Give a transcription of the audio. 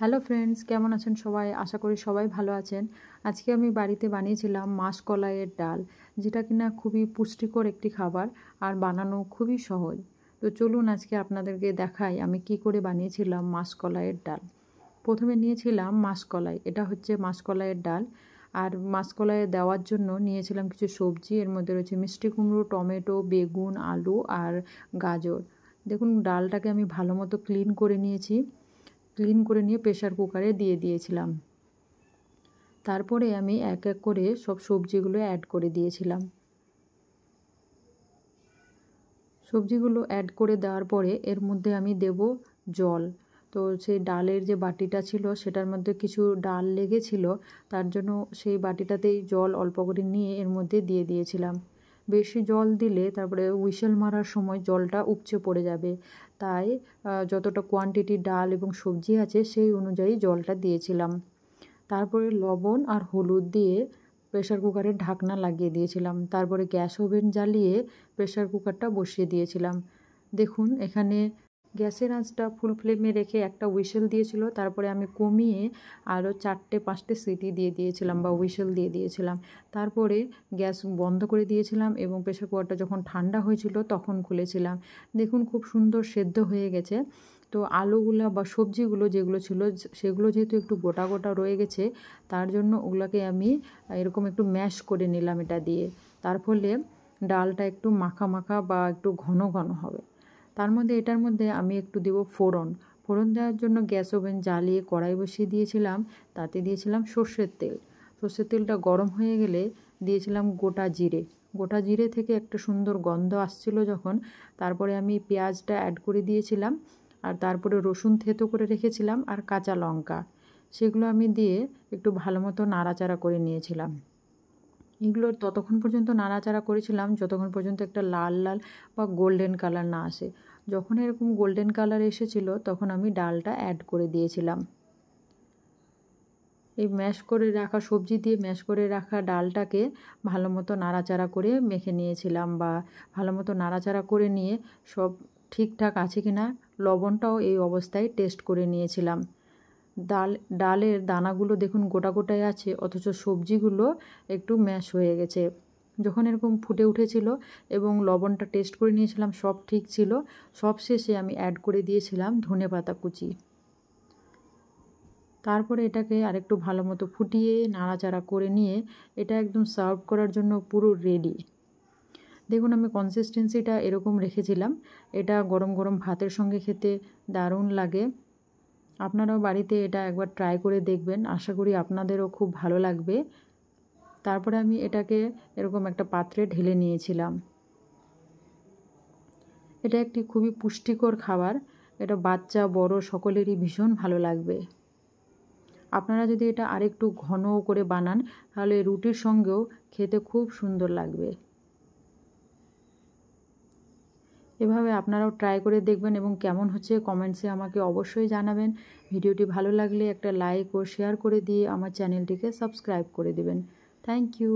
Hello friends, কেমন আছেন সবাই? আশা করি সবাই ভালো আছেন। আজকে আমি বাড়িতে বানিয়েছিলাম মাসকলাইয়ের ডাল, যেটা কিনা খুবই পুষ্টিকর একটি খাবার আর বানানো খুবই সহজ। তো চলুন আজকে আপনাদেরকে দেখাই আমি কি করে বানিয়েছিলাম মাসকলাইয়ের ডাল। প্রথমে নিয়েছিলাম মাসকলাই, এটা হচ্ছে মাসকলাইয়ের ডাল। আর মাসকলাইয়ে দেওয়ার জন্য নিয়েছিলাম কিছু সবজি, এর মধ্যে রয়েছে মিষ্টি কুমড়ো, টমেটো, বেগুন, আলু আর গাজর। দেখুন ডালটাকে আমি ভালো মতো ক্লিন করে নিয়েছি। ক্লিন করে নিয়ে প্রেসার কুকারে দিয়ে দিয়েছিলাম। তারপরে আমি এক এক করে সব সবজিগুলো অ্যাড করে দিয়েছিলাম। সবজিগুলো অ্যাড করে দেওয়ার পরে এর মধ্যে আমি দেব জল। তো সেই ডালের যে বাটিটা ছিল সেটার মধ্যে কিছু ডাল লেগেছিল, তার জন্য সেই বাটিটাতেই জল অল্প করে নিয়ে এর মধ্যে দিয়ে দিয়েছিলাম। বেশি জল দিলে তারপরে হুইসেল মারার সময় জলটা উপচে পড়ে যাবে, তাই যতটা কোয়ান্টিটি ডাল এবং সবজি আছে সেই অনুযায়ী জলটা দিয়েছিলাম। তারপরে লবণ আর হলুদ দিয়ে প্রেসার কুকারের ঢাকনা লাগিয়ে দিয়েছিলাম। তারপরে গ্যাস ওভেন জ্বালিয়ে প্রেসার কুকারটা বসিয়ে দিয়েছিলাম। দেখুন এখানে গ্যাসের আঁচটা ফুল ফ্লেমে রেখে একটা হুইসেল দিয়েছিল, তারপরে আমি কমিয়ে আরও 4-5টে সিটি দিয়ে দিয়েছিলাম বা হুইসেল দিয়ে দিয়েছিলাম। তারপরে গ্যাস বন্ধ করে দিয়েছিলাম এবং প্রেসার কুকারটা যখন ঠান্ডা হয়েছিল তখন খুলেছিলাম। দেখুন খুব সুন্দর সেদ্ধ হয়ে গেছে। তো আলুগুলো বা সবজিগুলো যেগুলো ছিল সেগুলো যেহেতু একটু গোটা গোটা রয়ে গেছে, তার জন্য ওগুলোকে আমি এরকম একটু ম্যাশ করে নিলাম এটা দিয়ে। তার ফলে ডালটা একটু মাখা মাখা বা একটু ঘন ঘন হবে। তার মধ্যে এটার মধ্যে আমি একটু দেব ফোড়ন। ফোড়ন দেওয়ার জন্য গ্যাস ওভেন জ্বালিয়ে কড়াই বসিয়ে দিয়েছিলাম, তাতে দিয়েছিলাম সর্ষের তেল। সর্ষের তেলটা গরম হয়ে গেলে দিয়েছিলাম গোটা জিরে। গোটা জিরে থেকে একটা সুন্দর গন্ধ আসছিল যখন, তারপরে আমি পেঁয়াজটা অ্যাড করে দিয়েছিলাম। আর তারপরে রসুন থেতো করে রেখেছিলাম আর কাঁচা লঙ্কা, সেগুলো আমি দিয়ে একটু ভালো মতো নাড়াচাড়া করে নিয়েছিলাম। এগুলো ততক্ষণ পর্যন্ত নাড়াচাড়া করেছিলাম যতক্ষণ পর্যন্ত একটা লাল লাল বা গোল্ডেন কালার না আসে। যখন এরকম গোল্ডেন কালার এসেছিল তখন আমি ডালটা অ্যাড করে দিয়েছিলাম। এই ম্যাশ করে রাখা সবজি দিয়ে ম্যাশ করে রাখা ডালটাকে ভালো মতো নাড়াচাড়া করে মেখে নিয়েছিলাম, বা ভালো মতো নাড়াচাড়া করে নিয়ে সব ঠিকঠাক আছে কি না লবণটাও এই অবস্থায় টেস্ট করে নিয়েছিলাম। ডালের দানাগুলো দেখুন গোটা গোটায় আছে, অথচ সবজিগুলো একটু ম্যাশ হয়ে গেছে। যখন এরকম ফুটে উঠেছিল এবং লবণটা টেস্ট করে নিয়েছিলাম, সব ঠিক ছিল, সব শেষে আমি অ্যাড করে দিয়েছিলাম ধনেপাতা কুচি। তারপরে এটাকে আরেকটু ভালো মতো ফুটিয়ে নাড়াচাড়া করে নিয়ে এটা একদম সার্ভ করার জন্য পুরো রেডি। দেখুন আমি কনসিস্টেন্সিটা এরকম রেখেছিলাম। এটা গরম গরম ভাতের সঙ্গে খেতে দারুণ লাগে। আপনারাও বাড়িতে এটা একবার ট্রাই করে দেখবেন, আশা করি আপনাদেরও খুব ভালো লাগবে। তারপরে আমি এটাকে এরকম একটা পাত্রে ঢেলে নিয়েছিলাম। এটা একটি খুবই পুষ্টিকর খাবার, এটা বাচ্চা বড় সকলেরই ভীষণ ভালো লাগবে। আপনারা যদি এটা আরেকটু ঘন করে বানান তাহলে রুটির সঙ্গেও খেতে খুব সুন্দর লাগবে। এভাবে আপনারাও ট্রাই করে দেখবেন এবং কেমন হচ্ছে কমেন্টসে আমাকে অবশ্যই জানাবেন। ভিডিওটি ভালো লাগলে একটা লাইক ও শেয়ার করে দিয়ে আমার চ্যানেলটিকে সাবস্ক্রাইব করে দেবেন। Thank you.